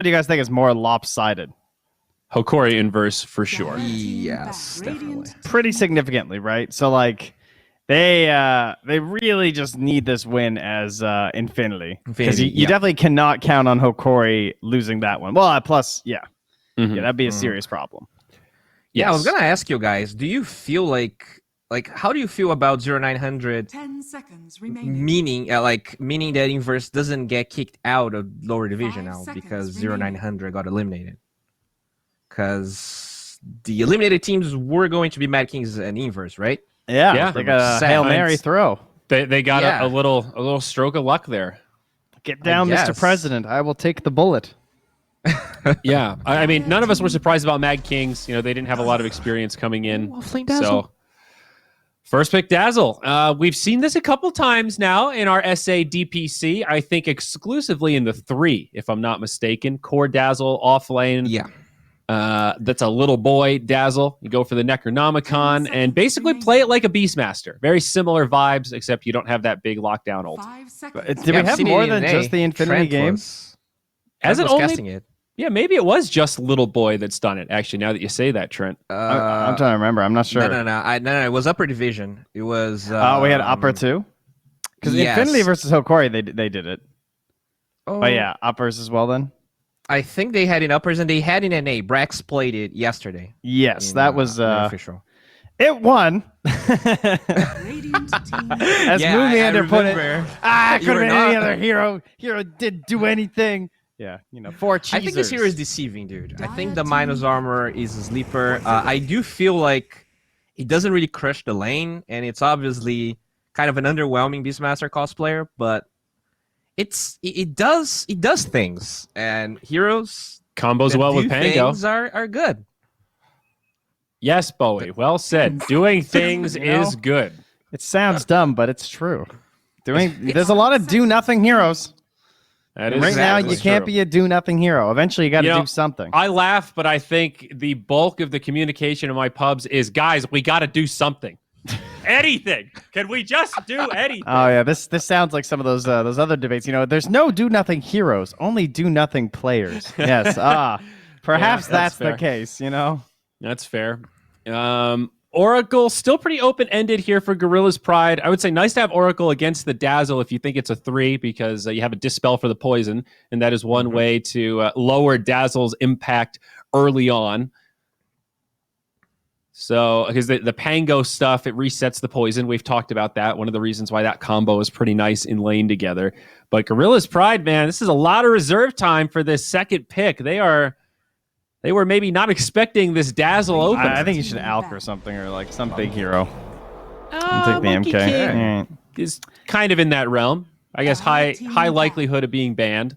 do you guys think is more lopsided? Hokori inverse for sure. Yes, definitely. Pretty significantly, right? So like they really just need this win as Infinity. Because you definitely cannot count on Hokori losing that one. Well, plus, yeah, that'd be a serious problem. Yeah, I was gonna ask you guys, do you feel like how do you feel about 0900? 10 seconds remaining. Meaning that Inverse doesn't get kicked out of lower division now because 0900 got eliminated. Because the eliminated teams were going to be Mad Kings and Inverse, right? Yeah. They got a Hail Mary throw. They got a little stroke of luck there. Get down, Mr. President. I will take the bullet. Yeah, I mean, none of us were surprised about Mad Kings. You know, they didn't have a lot of experience coming in. So, first pick Dazzle. We've seen this a couple times now in our SA DPC. I think exclusively in the 3, if I'm not mistaken. Core Dazzle, off lane. Yeah. That's a little boy Dazzle. You go for the Necronomicon and basically play it like a Beastmaster. Very similar vibes, except you don't have that big lockdown ult. Did we have more than just the Infinity games? As it only, casting it. yeah, maybe it was just Little Boy that's done it. Actually, now that you say that, Trent, I'm trying to remember. I'm not sure. No. It was upper division. It was. We had upper too. Because Infinity versus Hokori, they did it. Oh yeah, uppers as well then. I think they had in uppers and they had in NA. Brax played it yesterday. Yes, that was official. It won. As Moonlander put it, I could have been any other hero. Hero didn't do anything. Yeah, 4 cheesers. I think this hero is deceiving, dude. I think the minus armor is a sleeper. I do feel like it doesn't really crush the lane, and it's obviously kind of an underwhelming Beastmaster cosplayer, but it does things, and heroes combos well with Pango are good. Yes, Bowie. Well said. Doing things is good. It sounds dumb, but it's true. There's a lot of do nothing heroes. That is right now, you can't be a do nothing hero. Eventually, you got to do something. I laugh, but I think the bulk of the communication in my pubs is, guys, we got to do something. Anything. Can we just do anything? Oh yeah, this sounds like some of those other debates. There's no do nothing heroes, only do nothing players. Yes. Perhaps that's the case. That's fair. Oracle still pretty open-ended here for Gorillaz-Pride. I would say nice to have Oracle against the Dazzle if you think it's a 3 because you have a Dispel for the poison, and that is one way to lower Dazzle's impact early on. So, because the Pango stuff, it resets the poison. We've talked about that. One of the reasons why that combo is pretty nice in lane together. But Gorillaz-Pride, man, this is a lot of reserve time for this second pick. They were maybe not expecting this Dazzle open. I think you should Alk or something, or like some big hero. Take the MK. Is kind of in that realm. I guess high likelihood of being banned.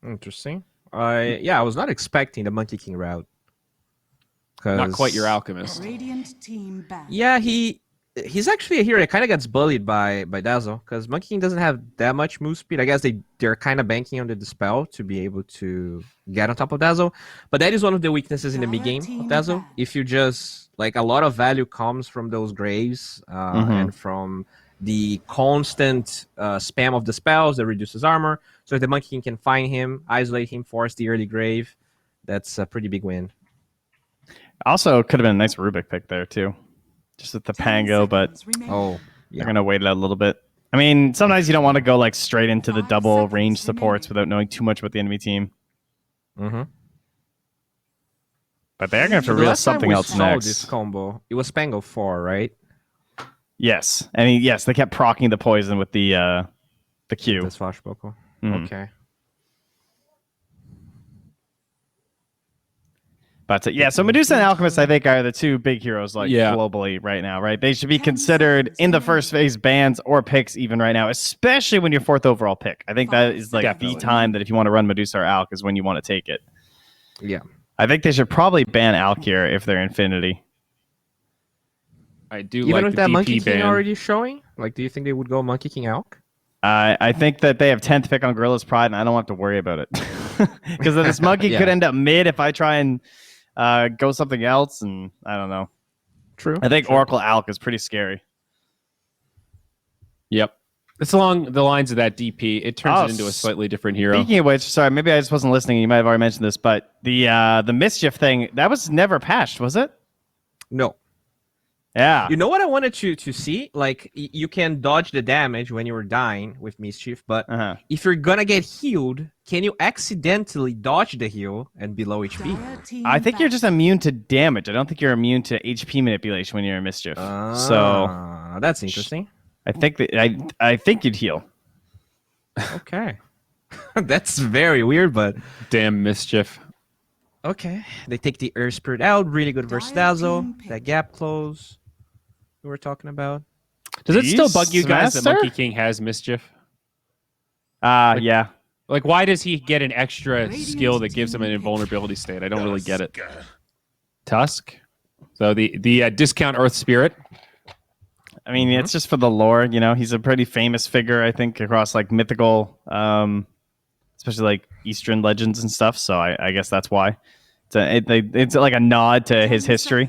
Interesting. I was not expecting the Monkey King route. Not quite your alchemist. Yeah, he's actually a hero that kind of gets bullied by Dazzle because Monkey King doesn't have that much move speed. I guess they're kind of banking on the Dispel to be able to get on top of Dazzle. But that is one of the weaknesses in the mid game of Dazzle. If you just a lot of value comes from those graves and from the constant spam of the spells that reduces armor. So if the Monkey King can find him, isolate him, force the early grave, that's a pretty big win. Also, could have been a nice Rubik pick there too. Just with the Pango, but they're going to wait a little bit. I mean, sometimes you don't want to go straight into the double range supports without knowing too much about the enemy team. Mm-hmm. But they're going to have to realize something else next. This combo, it was Pango 4, right? Yes. And they kept proccing the poison with the Q. The swashbuckle. Okay. But so Medusa and Alchemist, I think, are the two big heroes globally right now, right? They should be considered in the first phase bans or picks even right now, especially when you're 4th overall pick. I think that is the time that if you want to run Medusa or Alk is when you want to take it. Yeah. I think they should probably ban Alk here if they're Infinity. I do even like with the that DP Monkey King ban. already showing? Do you think they would go Monkey King Alk? I think that they have 10th pick on Gorillaz-Pride, and I don't have to worry about it. Because this Monkey could end up mid if I try and go something else, and I don't know. True. I think Oracle Alk is pretty scary. Yep. It's along the lines of that DP. It turns it into a slightly different hero. Speaking of which, sorry, maybe I just wasn't listening. You might have already mentioned this, but the mischief thing, that was never patched, was it? No. Yeah. You know what I wanted to see? Like, you can dodge the damage when you're dying with Mischief, but if you're gonna get healed, can you accidentally dodge the heal and be low HP? I think you're just immune to damage. I don't think you're immune to HP manipulation when you're in Mischief. So that's interesting. I think that I think you'd heal. Okay. That's very weird, but damn Mischief. Okay. They take the Earth Spirit out. Really good versus Dazzle. That gap close we were talking about. Does it still bug you guys that Monkey King has Mischief? Yeah. Like, why does he get an extra skill that gives him an invulnerability state? I don't really get it. Tusk? So the discount Earth Spirit? I mean, it's just for the lore, you know. He's a pretty famous figure, I think, across like mythical, especially like Eastern legends and stuff. So I guess that's why. It's like a nod to his history.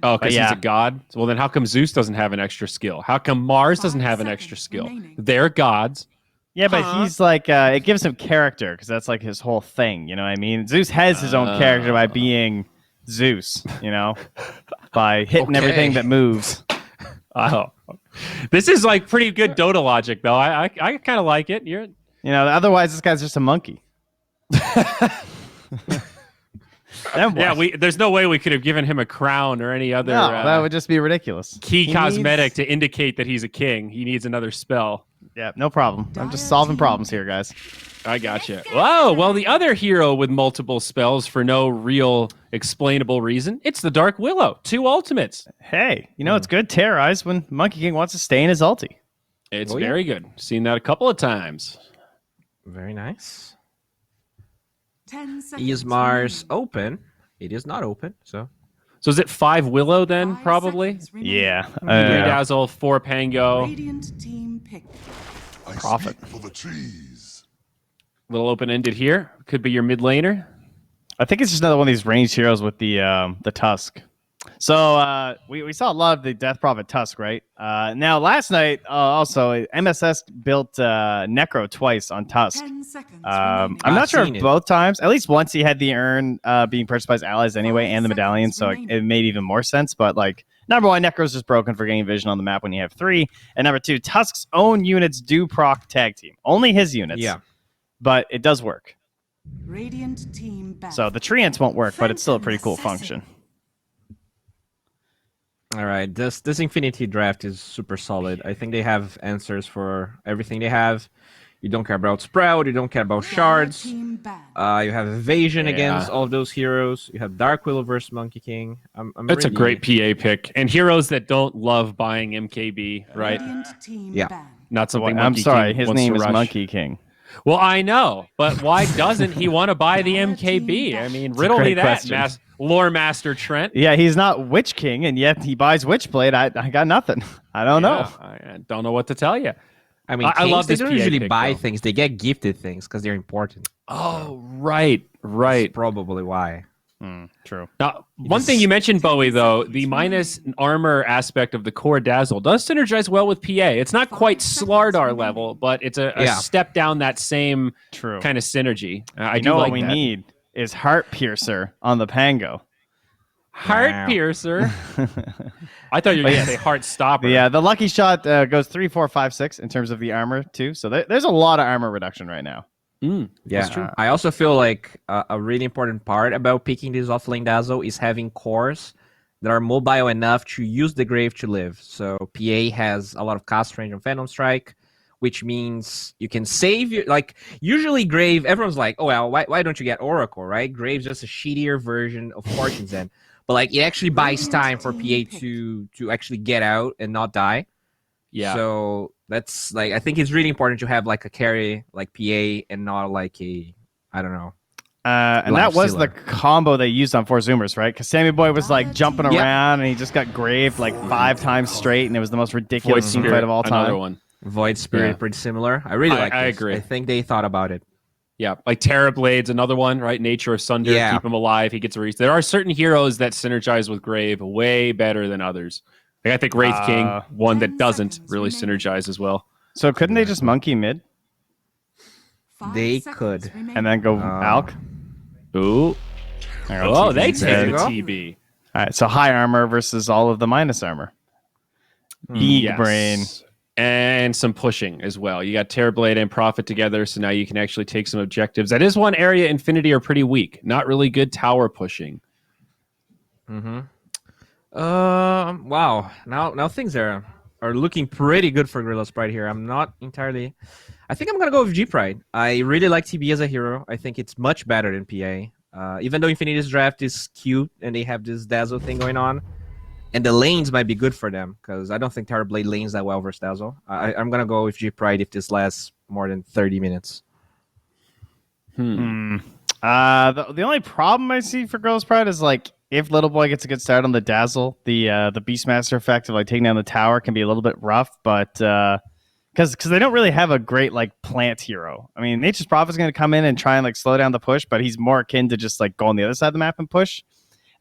Oh, because he's a god? Well, then how come Zeus doesn't have an extra skill? How come Mars doesn't have an extra skill? They're gods. Yeah, but he's like, it gives him character because that's like his whole thing. You know what I mean? Zeus has his own character by being Zeus, you know, by hitting everything that moves. Oh, this is like pretty good Dota logic, though. I kind of like it. You know, otherwise this guy's just a monkey. Yeah, there's no way we could have given him a crown or any other. No, that would just be ridiculous. Key cosmetic to indicate that he's a king. He needs another spell. Yeah, no problem. I'm just solving problems here, guys. I gotcha. Whoa, well, the other hero with multiple spells for no real explainable reason, it's the Dark Willow. 2 ultimates. Hey, you know, it's good terrorize when Monkey King wants to stay in his ulti. It's very good. Seen that a couple of times. Very nice. Is Mars open? It is not open, so is it 5 Willow then, probably? Yeah. 3 Dazzle, 4 Pango. Profit. Little open-ended here. Could be your mid laner. I think it's just another one of these ranged heroes with the Tusk. So we saw a lot of the Death Prophet Tusk, right? Now, last night, also, MSS built Necro twice on Tusk. I'm not sure if both times. At least once he had the urn being purchased by his allies anyway, and the medallion, so it made even more sense. But, like, number one, Necro's just broken for getting vision on the map when you have 3. And number 2, Tusk's own units do proc tag team. Only his units. Yeah. But it does work. Radiant team back. So the treants won't work, but it's still a pretty cool function. All right, this Infinity draft is super solid. I think they have answers for everything they have. You don't care about Sprout, you don't care about shards. You have evasion against all of those heroes. You have Dark Willow versus Monkey King. That's a great PA pick. And heroes that don't love buying MKB, right? Yeah. Not something I'm Monkey sorry, King his wants name to is rush. Monkey King. Well, I know, but why doesn't he want to buy the MKB? I mean, riddle me that, Lore Master Trent. Yeah, he's not Witch King, and yet he buys Witchblade. I got nothing. I don't know. I don't know what to tell you. I mean, I love this. They don't usually buy things; they get gifted things because they're important. Oh, right. That's probably why. True. Now, one thing you mentioned, Bowie, though, the minus armor aspect of the core Dazzle does synergize well with PA. It's not quite Slardar level, but it's a step down that same kind of synergy. I do know like what we that. need is Heart Piercer on the Pango. Heart Piercer. I thought you were going to say Heart Stopper. Yeah, the Lucky Shot goes 3, 4, 5, 6 in terms of the armor, too. So there's a lot of armor reduction right now. Yeah, that's true. I also feel like a really important part about picking this offlane Dazzle is having cores that are mobile enough to use the Grave to live. So PA has a lot of cast range on Phantom Strike, which means you can save your, like, usually Grave, everyone's like, oh, well, why don't you get Oracle, right? Grave's just a shittier version of Fortune's End. But, like, it actually buys time for PA to actually get out and not die. Yeah. So that's, like, I think it's really important to have, like, a carry like PA and not like a, I don't know. And that was the combo they used on 4 Zoomers, right? Because Sammy Boy was like jumping around and he just got graved like 5 times straight, and it was the most ridiculous team fight of all time. Another one. Void Spirit, pretty similar. I really like this. I agree. I think they thought about it. Yeah, like Terrorblade's another one, right? Nature of Sunder, keep him alive, he gets a reach. There are certain heroes that synergize with Grave way better than others. Like, I think Wraith King, one that doesn't really synergize as well. So couldn't they just monkey mid? They could. And then go Alk? Ooh. Oh, they take the TB. All right, so high armor versus all of the minus armor. Big brain. And some pushing as well. You got Terrorblade and Prophet together, so now you can actually take some objectives. That is one area Infinity are pretty weak. Not really good tower pushing. Mm-hmm. Wow. Now things are looking pretty good for Gorillaz-Pride here. I'm not entirely... I think I'm going to go with G-Pride. I really like TB as a hero. I think it's much better than PA. Even though Infinity's draft is cute and they have this Dazzle thing going on, and the lanes might be good for them, because I don't think Terrorblade lanes that well versus Dazzle. I'm going to go with G-Pride if this lasts more than 30 minutes. The only problem I see for Gorillaz-Pride is, like, if Little Boy gets a good start on the Dazzle, the Beastmaster effect of, like, taking down the tower can be a little bit rough, but... Because they don't really have a great, like, plant hero. I mean, Nature's Prophet's going to come in and try and, like, slow down the push, but he's more akin to just, like, go on the other side of the map and push.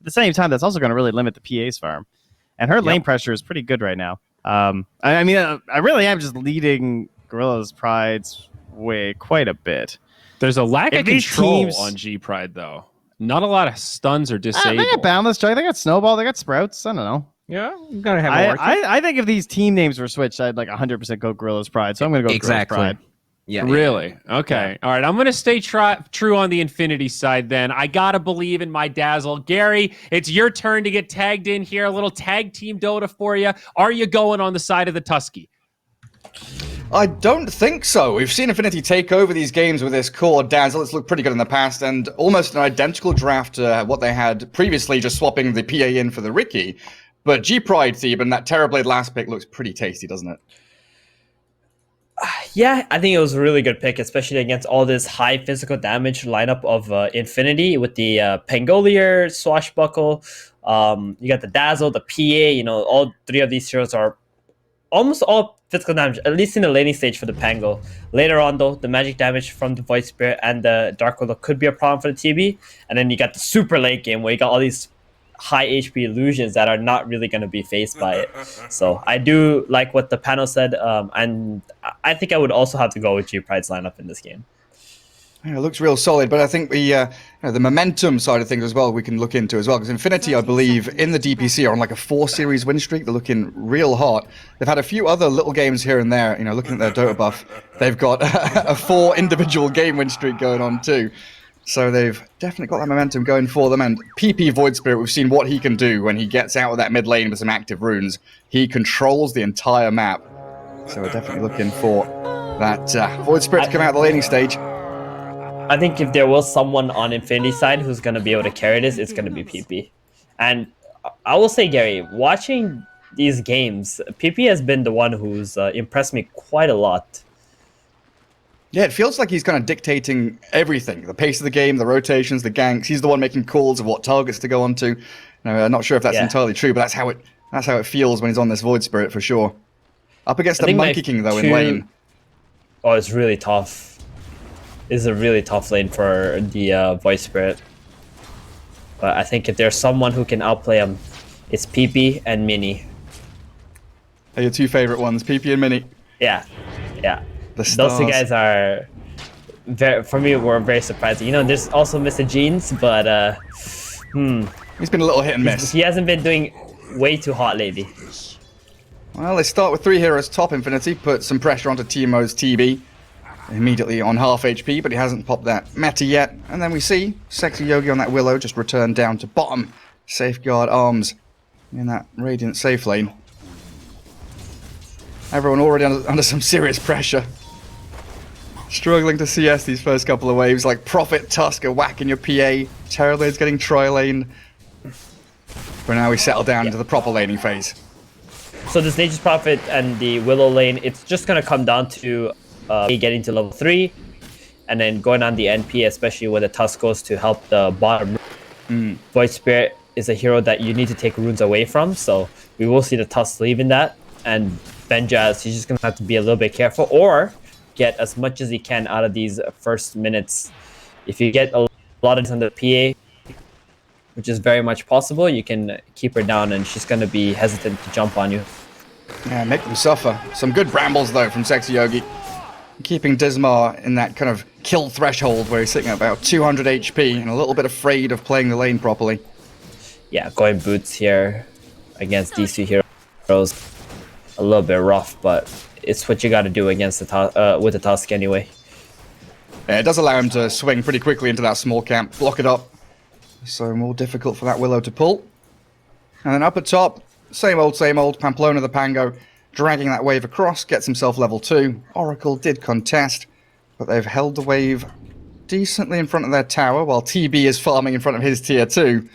At the same time, that's also going to really limit the PA's farm. And her lane pressure is pretty good right now. I mean, I really am just leading Gorillaz-Pride's way quite a bit. There's a lack of control on G-Pride, though. Not a lot of stuns or disabled. They got Boundless Strike, they got Snowball, they got Sprouts. I don't know. Yeah, you gotta have I think if these team names were switched, I'd like 100% go Gorillaz-Pride. So I'm going to go Gorillaz-Pride. Yeah. Really? Okay. Yeah. All right. I'm going to stay true on the Infinity side then. I got to believe in my Dazzle. Gary, it's your turn to get tagged in here. A little tag team Dota for you. Are you going on the side of the Tusky? I don't think so. We've seen Infinity take over these games with this core Dazzle. It's looked pretty good in the past, and almost an identical draft to what they had previously, just swapping the PA in for the Ricky. But G-Pride Thebe and that Terrorblade last pick looks pretty tasty, doesn't it? Yeah, I think it was a really good pick, especially against all this high physical damage lineup of Infinity with the Pangolier, Swashbuckle. You got the Dazzle, the PA. All three of these heroes are almost all physical damage, at least in the laning stage for the Pango. Later on, though, the magic damage from the Void Spirit and the Dark Willow could be a problem for the TB. And then you got the super late game where you got all these high HP illusions that are not really going to be faced by it. So I do like what the panel said, and I think I would also have to go with G-Pride's lineup in this game. Yeah, it looks real solid, but I think the momentum side of things as well we can look into as well, because Infinity, I believe, in the DPC are on like a 4-series win streak. They're looking real hot. They've had a few other little games here and there. Looking at their Dota buff, they've got a 4 individual game win streak going on too. So they've definitely got that momentum going for them. And PP Void Spirit, we've seen what he can do when he gets out of that mid lane with some active runes. He controls the entire map. So we're definitely looking for that Void Spirit to come out of the laning stage. I think if there was someone on Infinity side who's going to be able to carry this, it's going to be PP. And I will say, Gary, watching these games, PP has been the one who's impressed me quite a lot. Yeah, it feels like he's kind of dictating everything. The pace of the game, the rotations, the ganks. He's the one making calls of what targets to go onto. I'm not sure if that's entirely true, but that's how it feels when he's on this Void Spirit for sure. Up against the Monkey King, though, in lane. Oh, it's really tough. It's a really tough lane for the Void Spirit. But I think if there's someone who can outplay him, it's PP and Mini. Are your two favorite ones, PP and Mini? Yeah. Those two guys are, for me, were very surprising. There's also Mr. Jeans, but he's been a little hit and miss. He hasn't been doing way too hot lately. Well, they start with 3 heroes top Infinity, put some pressure onto Teemo's TB. Immediately on half HP, but he hasn't popped that meta yet. And then we see Sexy Yogi on that Willow just return down to bottom. Safeguard Arms in that Radiant safe lane. Everyone already under some serious pressure. Struggling to CS these first couple of waves, like Prophet, Tusk are whacking your PA. Terrorblade's getting tri-lane. But now we settle down into the proper laning phase. So this Nature's Prophet and the Willow lane, it's just going to come down to getting to level 3, and then going on the NP, especially when the Tusk goes to help the bottom. Void Spirit is a hero that you need to take runes away from, so we will see the Tusk leaving that, and Benjaz, he's just going to have to be a little bit careful, or get as much as he can out of these first minutes. If you get a lot of this on the PA, which is very much possible, you can keep her down, and she's going to be hesitant to jump on you. Yeah, make them suffer. Some good brambles, though, from Sexy Yogi. Keeping Dismar in that kind of kill threshold where he's sitting at about 200 HP and a little bit afraid of playing the lane properly. Yeah, going boots here against these two heroes. A little bit rough, but it's what you got to do against the with the Tusk anyway. Yeah, it does allow him to swing pretty quickly into that small camp, block it up. So more difficult for that Willow to pull. And then up at top, same old, Pamplona the Pango, dragging that wave across, gets himself level 2. Oracle did contest, but they've held the wave decently in front of their tower, while TB is farming in front of his tier 2.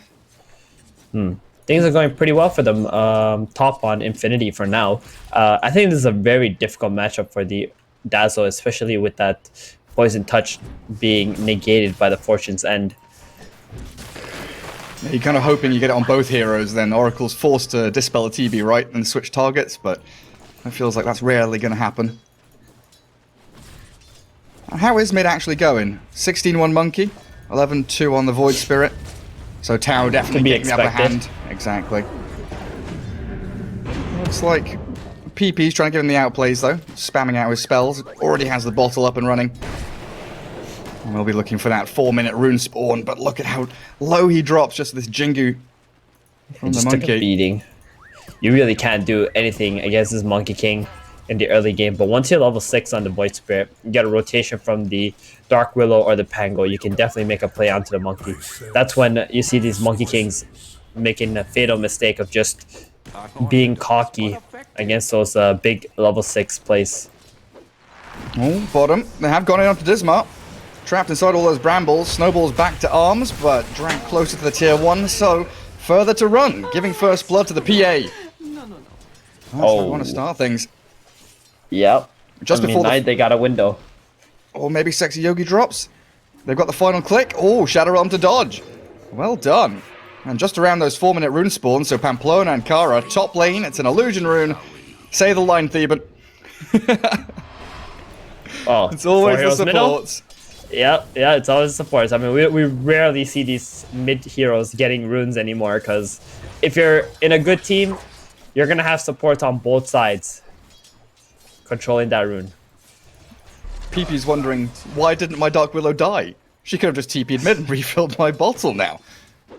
Things are going pretty well for them, top on Infinity for now. I think this is a very difficult matchup for the Dazzle, especially with that Poison Touch being negated by the Fortune's End. You're kind of hoping you get it on both heroes, then Oracle's forced to dispel a TB, right, and switch targets, but it feels like that's rarely going to happen. How is mid actually going? 16-1 Monkey, 11-2 on the Void Spirit. So Tao definitely getting the upper hand. Exactly. Looks like PP's trying to give him the outplays though, spamming out his spells. Already has the bottle up and running. And we'll be looking for that 4-minute rune spawn, but look at how low he drops just this Jingu from the Monkey. Took a beating. You really can't do anything against this Monkey King in the early game, but once you're level 6 on the Void Spirit, you get a rotation from the Dark Willow or the Pango, you can definitely make a play onto the Monkey. That's when you see these Monkey Kings making a fatal mistake of just being cocky against those big level 6 plays. Oh, bottom. They have gone in onto Dismar. Trapped inside all those brambles. Snowball's back to arms, but dragged closer to the tier 1, so further to run, giving first blood to the PA. That's how they want to start things. Yep. Just before they got a window. Or maybe Sexy Yogi drops. They've got the final click. Oh, Shadow Realm to dodge. Well done. And just around those 4-minute rune spawns, so Pamplona and Kara, top lane, it's an illusion rune. Say the line, Theban. Oh, it's always the supports. Yeah, it's always the supports. I mean, we rarely see these mid heroes getting runes anymore, because if you're in a good team, you're going to have support on both sides controlling that rune. PP's wondering, why didn't my Dark Willow die? She could have just TP'd mid and refilled my bottle now.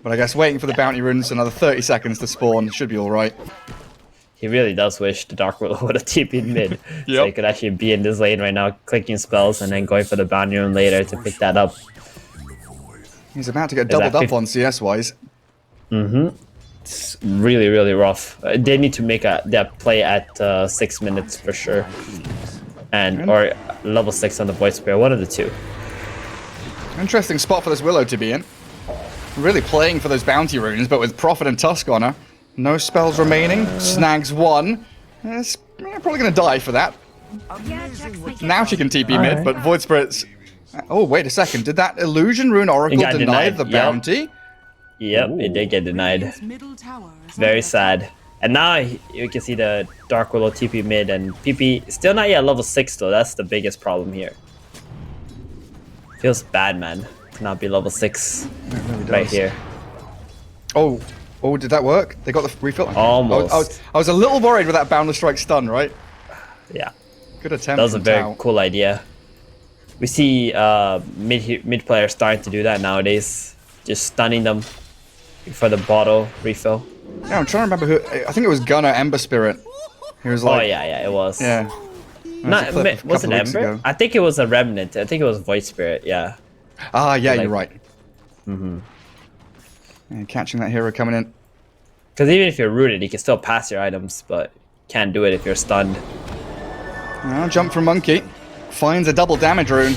But I guess waiting for the bounty runes another 30 seconds to spawn should be alright. He really does wish the Dark Willow would have TP'd mid. So he could actually be in this lane right now, clicking spells and then going for the bounty rune later to pick that up. He's about to get doubled up on CS-wise. It's really, really rough. They need to make that play at 6 minutes for sure. Or level 6 on the Void Spirit, one of the two. Interesting spot for this Willow to be in. Really playing for those bounty runes, but with Prophet and Tusk on her. No spells remaining. Snags 1. It's probably going to die for that. Now she can TP mid, but Void Spirit's... Oh, wait a second. Did that illusion rune Oracle deny the bounty? Yep, it did get denied. Very sad. And now you can see the Dark Willow TP mid, and PP still not yet level 6 though. That's the biggest problem here. Feels bad, man, to not be level 6 right here. Oh, did that work? They got the refill? Almost. I was a little worried with that Boundless Strike stun, right? Yeah. Good attempt. That was a very cool idea. We see mid players starting to do that nowadays. Just stunning them for the bottle refill. Yeah, I'm trying to remember who. I think it was Gunner Ember Spirit. He was like, oh yeah, it was. Yeah. Was it Ember? Ago. I think it was a Remnant. I think it was Void Spirit. Yeah. Ah, yeah, you're right. And catching that hero coming in. Because even if you're rooted, you can still pass your items, but can't do it if you're stunned. Now, jump from Monkey. Finds a double damage rune.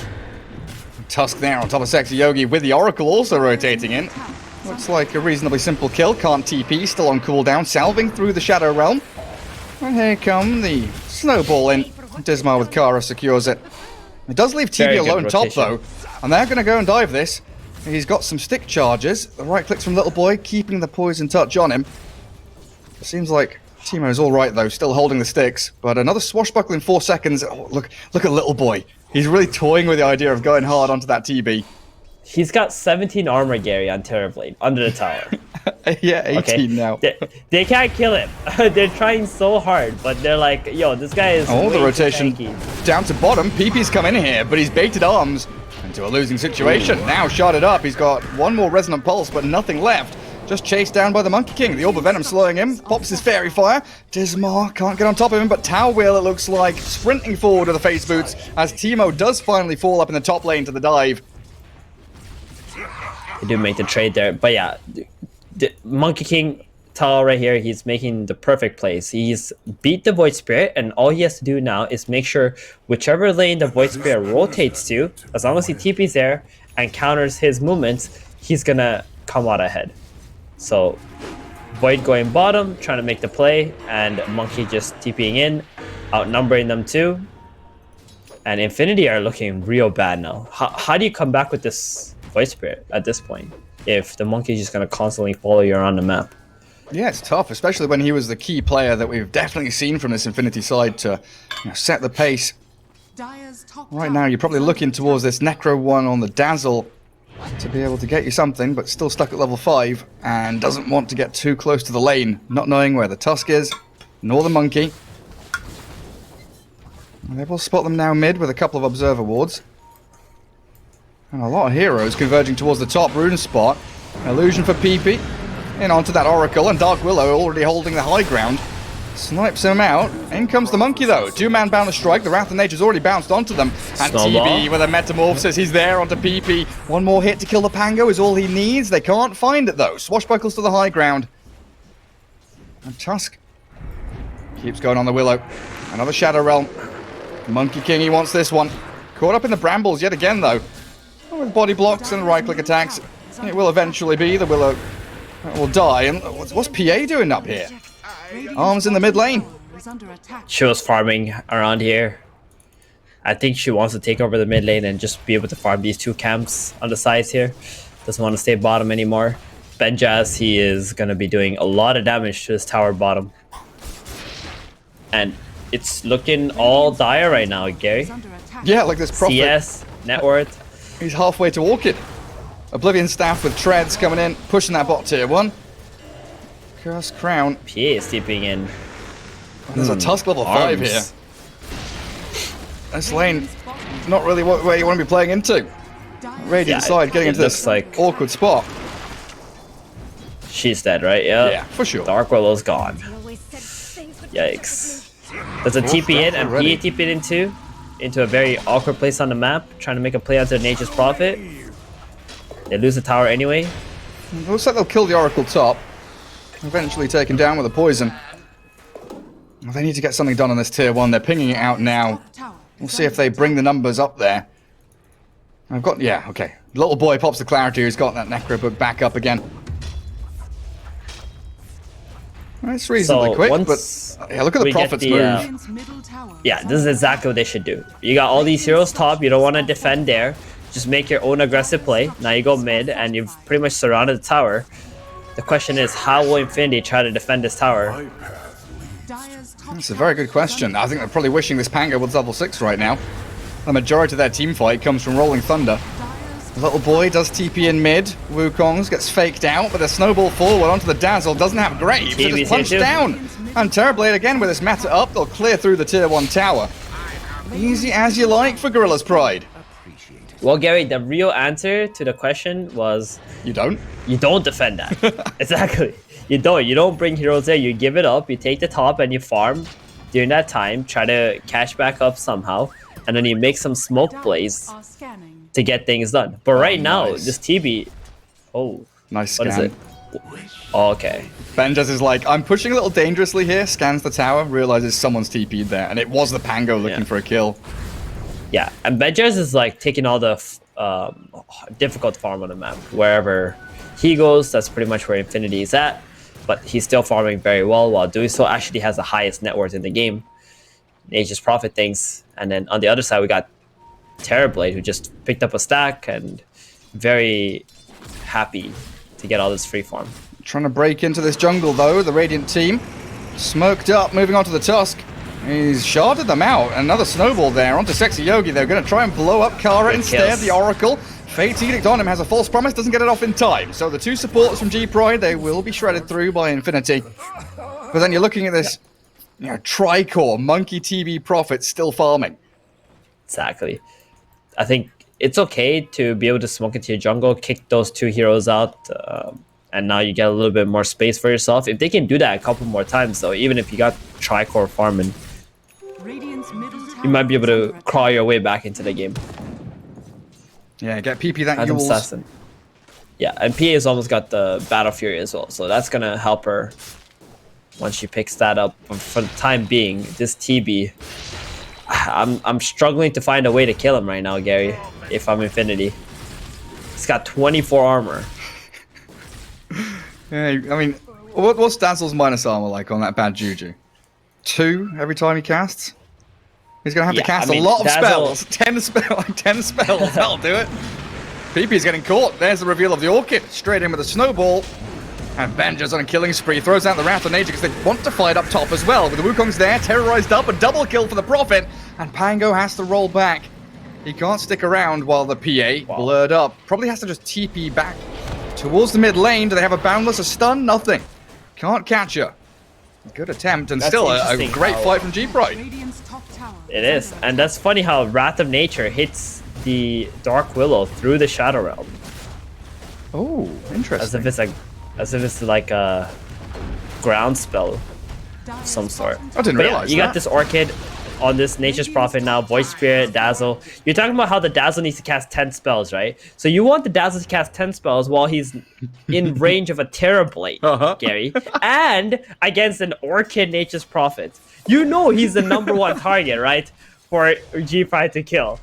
Tusk there on top of Sexy Yogi with the Oracle also rotating in. Looks like a reasonably simple kill. Can't TP, still on cooldown. Salving through the Shadow Realm. And here come the Snowball in. Dismar with Kara secures it. It does leave TB alone top though. And they're going to go and dive this. He's got some stick charges. The right clicks from Little Boy, keeping the poison touch on him. Seems like Teemo's alright though, still holding the sticks. But another swashbuckle in 4 seconds. Oh, look at Little Boy. He's really toying with the idea of going hard onto that TB. He's got 17 armor, Gary, on Terrorblade, under the tower. Yeah, 18 Okay. now. They can't kill him. They're trying so hard, but they're like, yo, this guy is Oh, the way too rotation tanky. down to bottom. PP's come in here, but he's baited arms into a losing situation. Now shotted up. He's got one more Resonant Pulse, but nothing left. Just chased down by the Monkey King. The Orb of Venom slowing him. Pops his Fairy Fire. Dismar can't get on top of him, but Tau will, it looks like, sprinting forward with the face boots as Teemo does finally fall up in the top lane to the dive. They do make the trade there, but yeah, the Monkey King Tao right here, he's making the perfect plays. He's beat the Void Spirit, and all he has to do now is make sure whichever lane the Void Spirit rotates to, as long as he TP's there and counters his movements, he's gonna come out ahead. So Void going bottom, trying to make the play, and Monkey just TPing in, outnumbering them too. And Infinity are looking real bad now. How do you come back with this Void Spirit at this point if the Monkey is just going to constantly follow you around the map? Yeah, it's tough, especially when he was the key player that we've definitely seen from this Infinity side to set the pace. Right now, you're probably looking towards this Necro one on the Dazzle to be able to get you something, but still stuck at level 5 and doesn't want to get too close to the lane, not knowing where the Tusk is, nor the Monkey. They will spot them now mid with a couple of Observer wards. And a lot of heroes converging towards the top rune spot. Illusion for PP. In onto that Oracle, and Dark Willow already holding the high ground. Snipes him out. In comes the Monkey though. 2-man bound to strike. The Wrath of Nature's already bounced onto them. And Snowball. TB with a Metamorphosis. He's there onto PP. One more hit to kill the Pango is all he needs. They can't find it though. Swashbuckles to the high ground. And Tusk keeps going on the Willow. Another Shadow Realm. Monkey King, he wants this one. Caught up in the brambles yet again though. With body blocks and right-click attacks, it will eventually be the Willow will die. And what's PA doing up here? Arms in the mid lane. She was farming around here. I think she wants to take over the mid lane and just be able to farm these two camps on the sides here. Doesn't want to stay bottom anymore. Benjaz, he is going to be doing a lot of damage to this tower bottom. And it's looking all dire right now, Gary. Yeah, like this Prophet. CS, net worth. He's halfway to Orchid. Oblivion Staff with Treads coming in, pushing that bot tier 1. Curse Crown. PA is steeping in. There's a Tusk level 5 here. This lane, not really where you want to be playing into. Radiant side getting into this like awkward spot. She's dead, right? Yeah. Yeah, for sure. Dark Willow's gone. Yikes. There's a TP in and PA TP into a very awkward place on the map, trying to make a play onto Nature's Prophet. They lose the tower anyway. It looks like they'll kill the Oracle top. Eventually taken down with a poison. Well, they need to get something done on this tier 1. They're pinging it out now. We'll see if they bring the numbers up there. I've got, yeah, okay. Little boy pops the clarity who's got that Necro book back up again. It's reasonably quick, but yeah, look at the Prophet's move. Yeah, this is exactly what they should do. You got all these heroes top, you don't want to defend there. Just make your own aggressive play. Now you go mid, and you've pretty much surrounded the tower. The question is, how will Infinity try to defend this tower? That's a very good question. I think they're probably wishing this Pango was level 6 right now. The majority of their team fight comes from Rolling Thunder. The little boy does TP in mid. Wukong's gets faked out, but a snowball forward onto the Dazzle doesn't have Graves. So just punched down. And Terrorblade again with this meta up. They'll clear through the tier 1 tower. Easy as you like for Gorillaz-Pride. Well, Gary, the real answer to the question was... You don't? You don't defend that. Exactly. You don't. You don't bring heroes there. You give it up. You take the top and you farm during that time. Try to cash back up somehow. And then you make some smoke plays to get things done. But right now, this TB... Oh. Nice scan. What is it? Oh, okay. Benjaz is like, I'm pushing a little dangerously here. Scans the tower. Realizes someone's TP'd there. And it was the Pango looking for a kill. Yeah, and Benjaz is like taking all the difficult farm on the map. Wherever he goes, that's pretty much where Infinity is at. But he's still farming very well while doing so. Actually has the highest net worth in the game. Nature's Prophet things. And then on the other side, we got Terrorblade, who just picked up a stack and very happy to get all this free farm. Trying to break into this jungle though, the Radiant team. Smoked up, moving on to the Tusk. He's sharded them out. Another snowball there onto Sexy Yogi. They're going to try and blow up Kara instead. The Oracle Fate's Edict on him has a false promise, doesn't get it off in time. So the two supports from G-Pride, they will be shredded through by Infinity. But then you're looking at this, Tricore, Monkey TB Prophet still farming. Exactly. I think it's okay to be able to smoke into your jungle, kick those two heroes out, and now you get a little bit more space for yourself. If they can do that a couple more times, though, even if you got Tricore farming, you might be able to crawl your way back into the game. Yeah, get PP that Adam Yules. Assassin. Yeah, and PA has almost got the Battle Fury as well, so that's gonna help her once she picks that up. But for the time being, this TB, I'm struggling to find a way to kill him right now, Gary. If I'm Infinity, he's got 24 armor. Yeah, I mean, what's Dazzle's minus armor like on that bad Juju? 2 every time he casts? He's going to have to cast a lot of spells. 10 spells, that'll do it. PP's getting caught. There's the reveal of the Orchid. Straight in with a snowball. And Benja's on a killing spree. Throws out the Wrath of Nature because they want to fight up top as well. With the Wukong's there, terrorized up, a double kill for the Prophet. And Pango has to roll back. He can't stick around while the PA blurred up. Probably has to just TP back towards the mid lane. Do they have a Boundless, a stun? Nothing. Can't catch her. Good attempt, and still a great fight from G-Pride. It is, and that's funny how Wrath of Nature hits the Dark Willow through the Shadow Realm. Oh, interesting. As if it's like a ground spell of some sort. I didn't realize you got this Orchid on this Nature's Prophet now, Voice Spirit, Dazzle. You're talking about how the Dazzle needs to cast 10 spells, right? So you want the Dazzle to cast 10 spells while he's in range of a Terrorblade, Gary, and against an Orchid Nature's Prophet. You know he's the #1 target, right? For G-Pride to kill.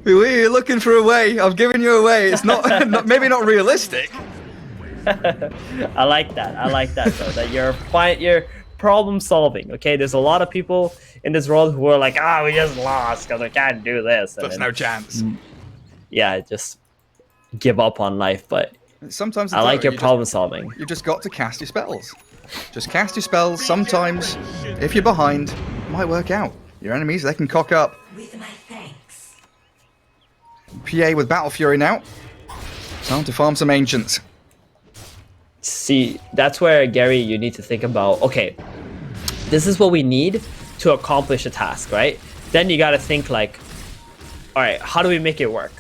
We're looking for a way. I've given you a way. It's not, maybe not realistic. I like that though, that you're problem solving. Okay, there's a lot of people in this world who are like, we just lost because we can't do this. There's no chance. Yeah, just give up on life. But sometimes I like your problem solving. You just got to cast your spells. Just cast your spells. Sometimes, if you're behind, it might work out. Your enemies, they can cock up. With my thanks. PA with Battle Fury now. Time to farm some Ancients. See, that's where, Gary, you need to think about, okay, this is what we need to accomplish a task, right? Then you got to think like, all right, how do we make it work?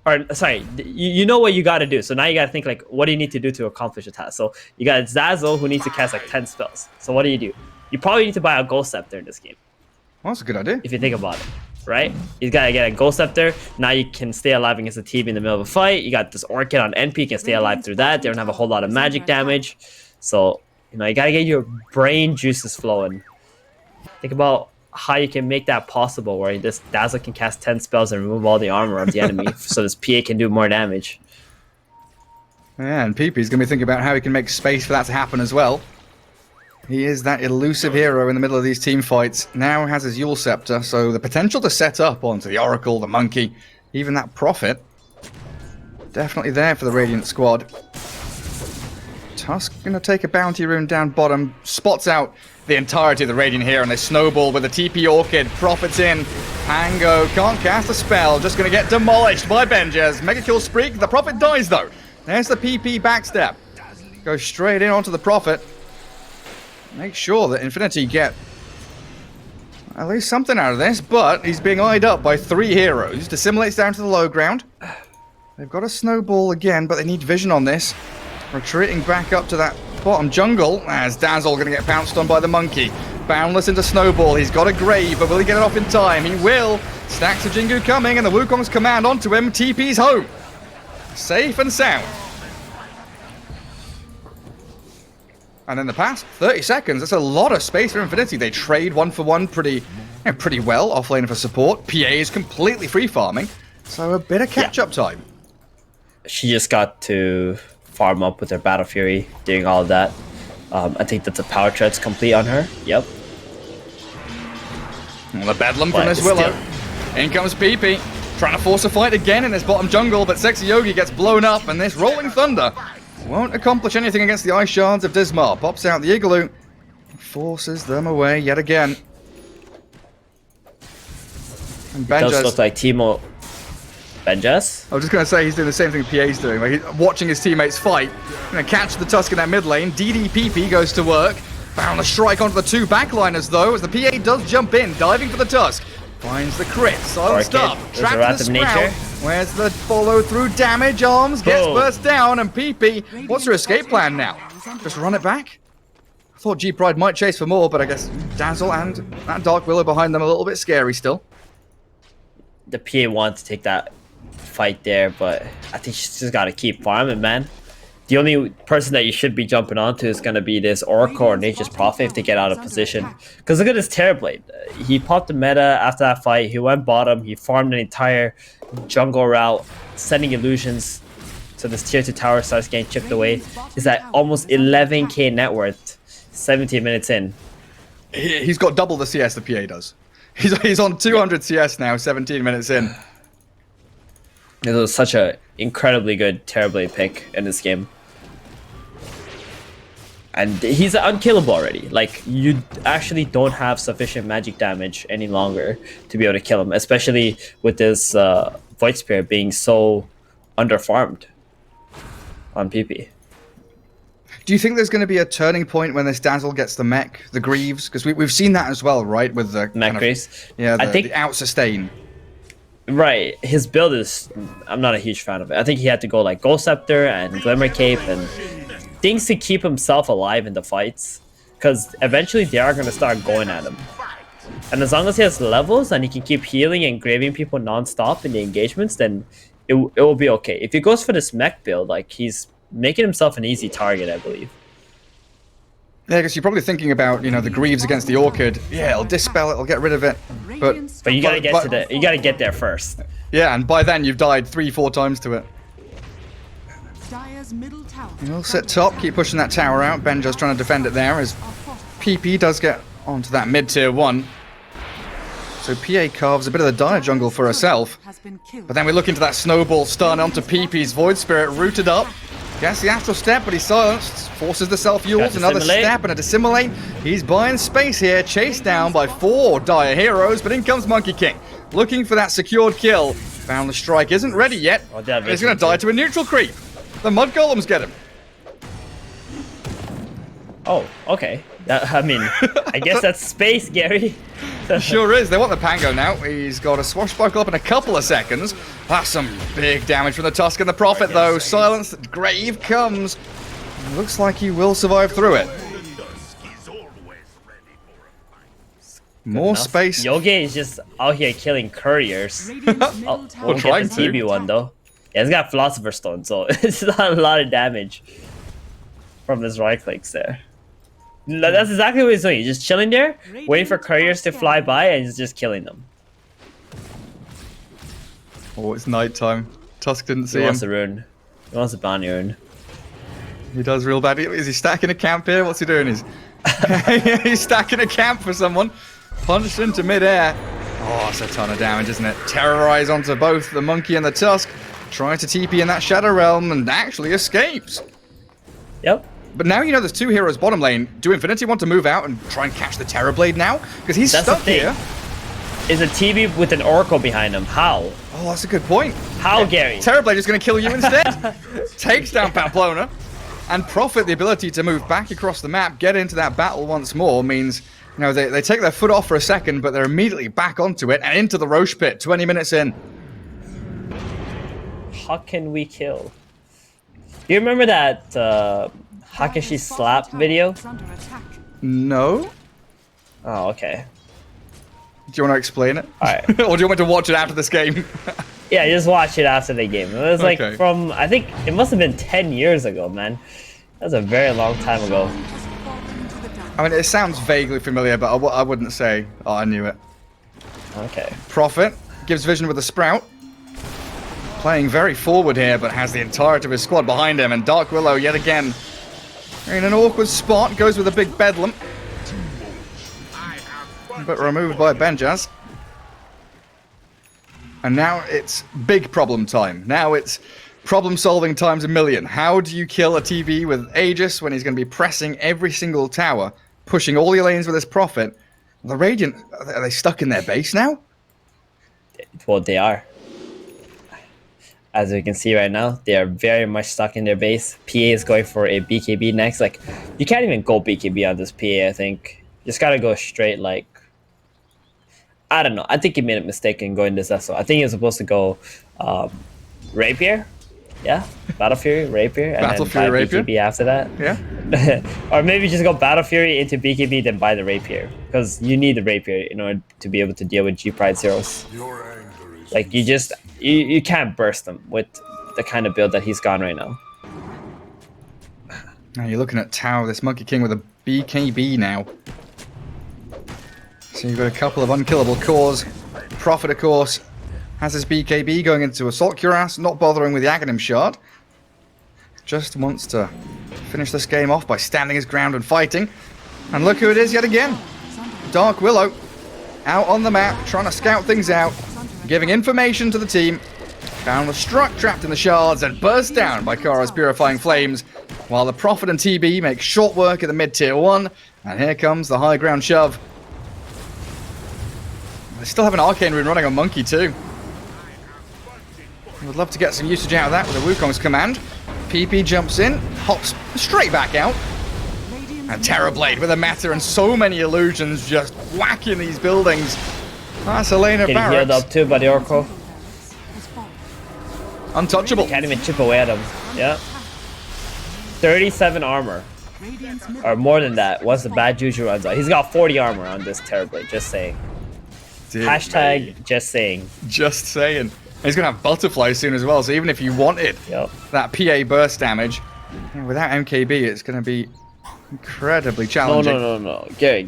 Or, sorry, you know what you got to do. So now you got to think like, what do you need to do to accomplish a task? So you got Zazzle who needs to cast like 10 spells. So what do? You probably need to buy a Ghost Scepter in this game. Well, that's a good idea. If you think about it, right? You got to get a Ghost Scepter. Now you can stay alive against a team in the middle of a fight. You got this Orchid on NP. You can stay alive through that. They don't have a whole lot of magic damage. So, you got to get your brain juices flowing. Think about how you can make that possible, where this Dazzle can cast 10 spells and remove all the armor of the enemy so this PA can do more damage. Yeah, and PP's going to be thinking about how he can make space for that to happen as well. He is that elusive hero in the middle of these team fights. Now has his Yule Scepter, so the potential to set up onto the Oracle, the Monkey, even that Prophet, definitely there for the Radiant squad. Tusk going to take a bounty rune down bottom, spots out the entirety of the Radiant here, and they snowball with the TP Orchid. Prophet's in. Pango can't cast a spell, just going to get demolished by Benjes. Mega kill spree. The Prophet dies though. There's the PP backstep. Goes straight in onto the Prophet. Make sure that Infinity get at least something out of this, but he's being eyed up by 3 heroes. Dissimulates down to the low ground. They've got a snowball again, but they need vision on this. Retreating back up to that bottom jungle as Dazzle going to get pounced on by the Monkey. Boundless into snowball. He's got a grave, but will he get it off in time? He will. Stacks of Jingu coming, and the Wukong's command onto him. TP's home. Safe and sound. And in the past 30 seconds, that's a lot of space for Infinity. They trade 1-for-1 pretty well offlane for support. PA is completely free farming, so a bit of catch-up time. She just got to farm up with her Battle Fury, doing all of that. I think that the power tread's complete on her. Yep. Well, the Bedlam from this Willow. In comes PP, trying to force a fight again in this bottom jungle, but Sexy Yogi gets blown up, and this Rolling Thunder won't accomplish anything against the Ice Shards of Dismar. Pops out the Igloo, forces them away yet again. And It does look like Teemo Benjas. I was just going to say he's doing the same thing PA's doing. Like he's watching his teammates fight. Going to catch the Tusk in that mid lane. DDPP goes to work. Found a strike onto the two backliners though, as the PA does jump in, diving for the Tusk. Finds the crit, silenced up, trapped in the Sprout. Where's the follow through damage? Arms gets burst down, and PP, what's her escape plan now? Just run it back? I thought G-Pride might chase for more, but I guess Dazzle and that Dark Willow behind them a little bit scary still. The PA wants to take that fight there, but I think she's just got to keep farming, man. The only person that you should be jumping onto is going to be this Oracle or Nature's Prophet if they get out of position. Because look at this Terrorblade. He popped the meta after that fight. He went bottom. He farmed an entire jungle route, sending illusions. So this tier 2 tower starts getting chipped away. He's at almost 11k net worth, 17 minutes in. He's got double the CS the PA does. He's on 200 CS now, 17 minutes in. It was such an incredibly good Terrorblade pick in this game. And he's unkillable already. Like, you actually don't have sufficient magic damage any longer to be able to kill him, especially with this Void Spirit being so underfarmed on PP. Do you think there's going to be a turning point when this Dazzle gets the mech, the Greaves? Because we've seen that as well, right? With the mech Greaves? Yeah, I think the out-sustain. Right, his build is... I'm not a huge fan of it. I think he had to go like Ghost Scepter and Glimmer Cape and things to keep himself alive in the fights, because eventually they are going to start going at him. And as long as he has levels and he can keep healing and graving people non-stop in the engagements, then it will be okay. If he goes for this mech build, like, he's making himself an easy target, I believe. Yeah, because you're probably thinking about, you know, the Greaves against the Orchid. Yeah, it'll dispel it, it'll get rid of it. But you gotta you gotta get there first. Yeah, and by then you've died 3-4 times to it. You'll sit top, keep pushing that tower out. Benja's trying to defend it there as PP does get onto that mid-tier 1. So PA carves a bit of the dire jungle for herself. But then we look into that snowball stun onto PP's Void Spirit, rooted up. Gets the Astral Step, but he's silenced. Forces the Self-Yules, another step and a Dissimulate. He's buying space here, chased down by 4 dire heroes, but in comes Monkey King. Looking for that secured kill. Found the strike, isn't ready yet. He's going to die to a neutral creep. The Mud Golems get him. Oh, okay. I mean, I guess that's space, Gary. Sure is. They want the Pango now. He's got a swashbuckle up in a couple of seconds. That's some big damage from the Tusk and the Prophet, though. Silenced. Grave comes. Looks like he will survive through it. More space. Yogi is just out here killing couriers. Oh, we'll get the TB one, though. Yeah, it's got Philosopher's Stone, so it's not a lot of damage from his right clicks there. That's exactly what he's doing. He's just chilling there, waiting for couriers to fly by, and he's just killing them. Oh, it's nighttime. Tusk didn't see him. He wants a rune. He wants a bounty rune. He does real bad. Is he stacking a camp here? What's he doing? He's stacking a camp for someone. Punched into midair. Oh, it's a ton of damage, isn't it? Terrorize onto both the Monkey and the Tusk. Tries to TP in that Shadow Realm and actually escapes. Yep. But now you know there's 2 heroes bottom lane. Do Infinity want to move out and try and catch the Terrorblade now? Because he's stuck here. Is a TB with an Oracle behind him. How? Oh, that's a good point. How, Gary? Terrorblade is going to kill you instead. Takes down Pamplona. And Prophet, the ability to move back across the map, get into that battle once more, means, you know, they take their foot off for a second, but they're immediately back onto it and into the Roche Pit, 20 minutes in. How can we kill? Do you remember that Hakeshi slap video? No. Oh, okay. Do you want to explain it? Alright. Or do you want me to watch it after this game? Yeah, just watch it after the game. It was like from, I think it must have been 10 years ago, man. That was a very long time ago. I mean, it sounds vaguely familiar, but I wouldn't say, oh, I knew it. Okay. Prophet gives vision with a Sprout. Playing very forward here, but has the entirety of his squad behind him. And Dark Willow, yet again, in an awkward spot, goes with a big Bedlam. But removed by Benjaz. And now it's big problem time. Now it's problem solving times a million. How do you kill a TB with Aegis when he's going to be pressing every single tower, pushing all your lanes with his Prophet? The Radiant, are they stuck in their base now? Well, they are. As we can see right now, they are very much stuck in their base. PA is going for a BKB next. Like, you can't even go BKB on this PA, I think. You just gotta go straight, like... I don't know. I think he made a mistake in going this Esso. I think he was supposed to go Rapier. Yeah, Battle Fury, Rapier, and Battle then Fury, buy Rapier? BKB after that. Yeah. Or maybe just go Battle Fury into BKB, then buy the Rapier. Because you need the Rapier in order to be able to deal with G-Pride zeros. Like, you can't burst them with the kind of build that he's gone right now. Now you're looking at Tau, this Monkey King with a BKB now. So you've got a couple of unkillable cores. Prophet, of course, has his BKB going into Assault Cuirass, not bothering with the Aghanim Shard. Just wants to finish this game off by standing his ground and fighting. And look who it is yet again. Dark Willow, out on the map, trying to scout things out, giving information to the team. Found a Struck trapped in the shards and burst down by Kara's Purifying Flames, while the Prophet and TB make short work of the mid-tier 1. And here comes the high ground shove. They still have an Arcane Rune running on Monkey too. Would love to get some usage out of that with a Wukong's command. PP jumps in, hops straight back out. And Terrorblade with a Matter and so many illusions just whacking these buildings. That's Elena Getting Barracks. healed up too by the Oracle. Untouchable. Can't even chip away at him. Yeah. 37 armor. Or more than that once the bad juju runs out. He's got 40 armor on this Terrorblade, just saying. Dude, Hashtag just saying. Just saying. He's going to have Butterfly soon as well, so even if you wanted that PA burst damage, without MKB, it's going to be incredibly challenging. No. Gary.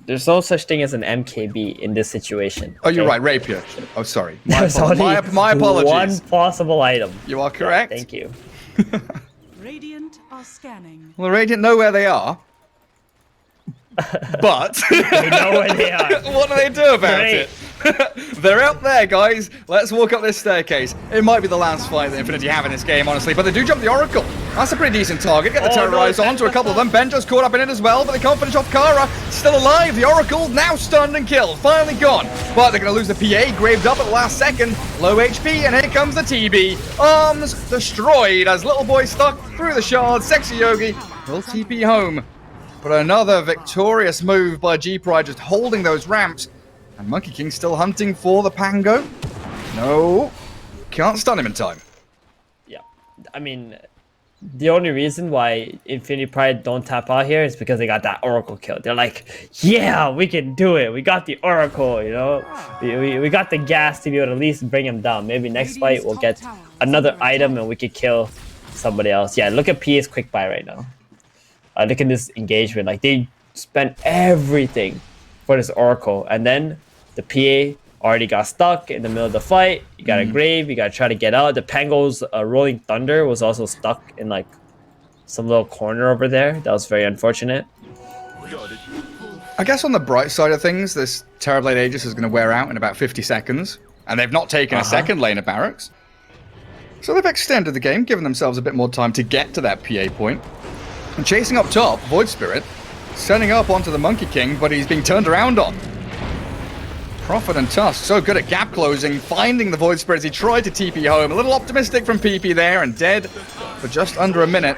There's no such thing as an MKB in this situation. Oh, you're right, Rapier. Oh, sorry. There's only My apologies. one possible item. You are correct. Thank you. Radiant are scanning. Well, Radiant know where they are. But They know where they are. what do they do about Great. it? They're up there, guys. Let's walk up this staircase. It might be the last fight that Infinity have in this game, honestly, but they do jump the Oracle. That's a pretty decent target. Get the Terrorize onto a couple of them. Benjo's caught up in it as well, but they can't finish off Kara. Still alive. The Oracle now stunned and killed. Finally gone. But they're going to lose the PA, graved up at the last second. Low HP, and here comes the TB. Arms destroyed as Little Boy stuck through the shards. Sexy Yogi will TP home. But another victorious move by G-Pride, just holding those ramps. And Monkey King still hunting for the Pango. No, can't stun him in time. Yeah, I mean, the only reason why Infinity Pride don't tap out here is because they got that Oracle kill. They're like, yeah, we can do it. We got the Oracle, you know? We got the gas to be able to at least bring him down. Maybe next fight we'll get another item and we could kill somebody else. Yeah, look at PA's quick buy right now. Look at this engagement. Like, they spent everything for this Oracle. And then the PA already got stuck in the middle of the fight. You got a grave. You got to try to get out. The Pango's Rolling Thunder was also stuck in, like, some little corner over there. That was very unfortunate. I guess on the bright side of things, this Terrorblade Aegis is going to wear out in about 50 seconds. And they've not taken a second lane of barracks. So they've extended the game, given themselves a bit more time to get to that PA point. And chasing up top, Void Spirit, sending up onto the Monkey King, but he's being turned around on. Prophet and Tusk, so good at gap closing, finding the Void Spirit as he tried to TP home. A little optimistic from PP there, and dead for just under a minute.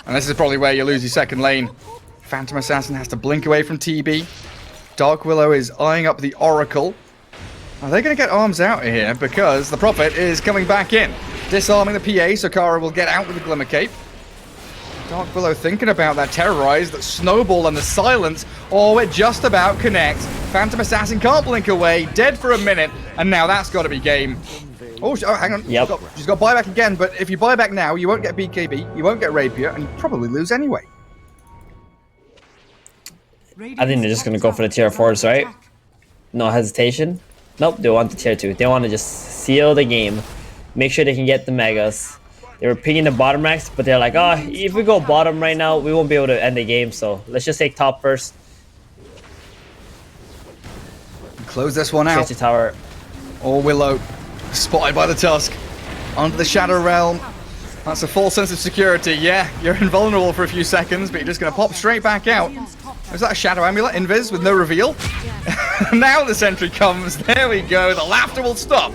And this is probably where you lose your second lane. Phantom Assassin has to blink away from TB. Dark Willow is eyeing up the Oracle. Are they going to get arms out of here? Because the Prophet is coming back in. Disarming the PA, so Kara will get out with the Glimmer Cape. Dark Willow thinking about that Terrorize, that Snowball and the Silence. Oh, it just about connects. Phantom Assassin can't blink away, dead for a minute, and now that's got to be game. Oh, hang on. Yep. She's got buyback again, but if you buy back now, you won't get BKB, you won't get Rapier, and you probably lose anyway. I think they're just going to go for the tier 4s, right? No hesitation. Nope, they want the tier 2. They want to just seal the game. Make sure they can get the Megas. They were picking the bottom ranks, but they're like, oh, if we go bottom right now, we won't be able to end the game, so let's just take top first. Close this one out. Chase the tower. Or Willow, spotted by the Tusk. Onto the Shadow Realm. That's a false sense of security. Yeah, you're invulnerable for a few seconds, but you're just going to pop straight back out. Is that a Shadow Amulet? Invis with no reveal? Now the sentry comes. There we go. The laughter will stop.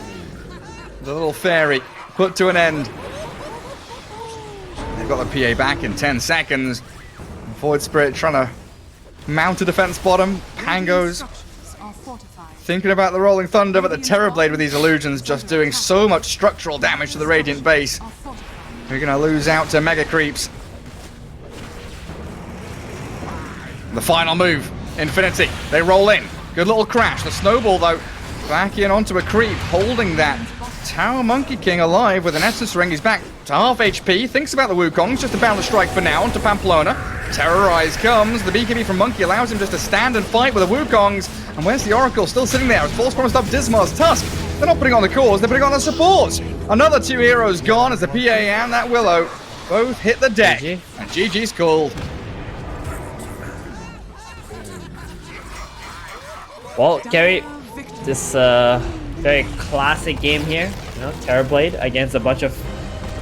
The little fairy put to an end. They've got the PA back in 10 seconds. Void Spirit trying to mount a defense bottom. Pangos thinking about the Rolling Thunder, but the Terrorblade with these illusions just doing so much structural damage to the Radiant base. We're going to lose out to Mega Creeps. The final move, Infinity. They roll in. Good little crash. The snowball, though, back in onto a creep, holding that Tower Monkey King alive with an Essence Ring. He's back to half HP. Thinks about the Wukongs. Just a balance strike for now onto Pamplona. Terrorize comes. The BKB from Monkey allows him just to stand and fight with the Wukongs. And where's the Oracle? Still sitting there. False promised up Dismar's Tusk. They're not putting on the cause. They're putting on the support. Another 2 heroes gone as the PA and that Willow both hit the deck. And GG's called. Well, Gary, this very classic game here. You know, Terrorblade against a bunch of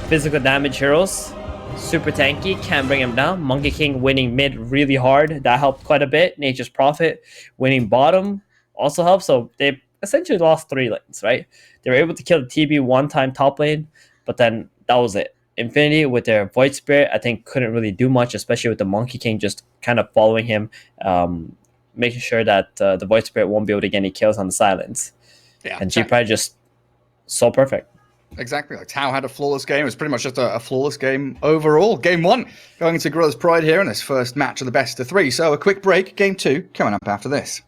physical damage heroes. Super tanky, can't bring him down. Monkey King winning mid really hard. That helped quite a bit. Nature's Prophet winning bottom also helped. So they essentially lost 3 lanes, right? They were able to kill the TB one time top lane, but then that was it. Infinity with their Void Spirit, I think couldn't really do much, especially with the Monkey King just kind of following him, making sure that the Void Spirit won't be able to get any kills on the silence. Yeah, and G-Pride just so perfect. Exactly. Like Tau had a flawless game. It was pretty much just a flawless game overall. Game 1 going into Gorillaz-Pride here in this first match of the best of 3. So a quick break. Game 2 coming up after this.